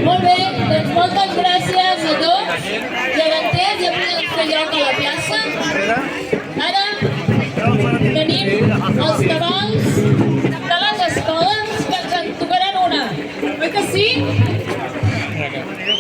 Molt bé, doncs moltes gràcies a tots. Geganters, ja podem fer lloc a la plaça. Ara tenim els tabals de les escoles que ens en tocaran una. Oi que sí?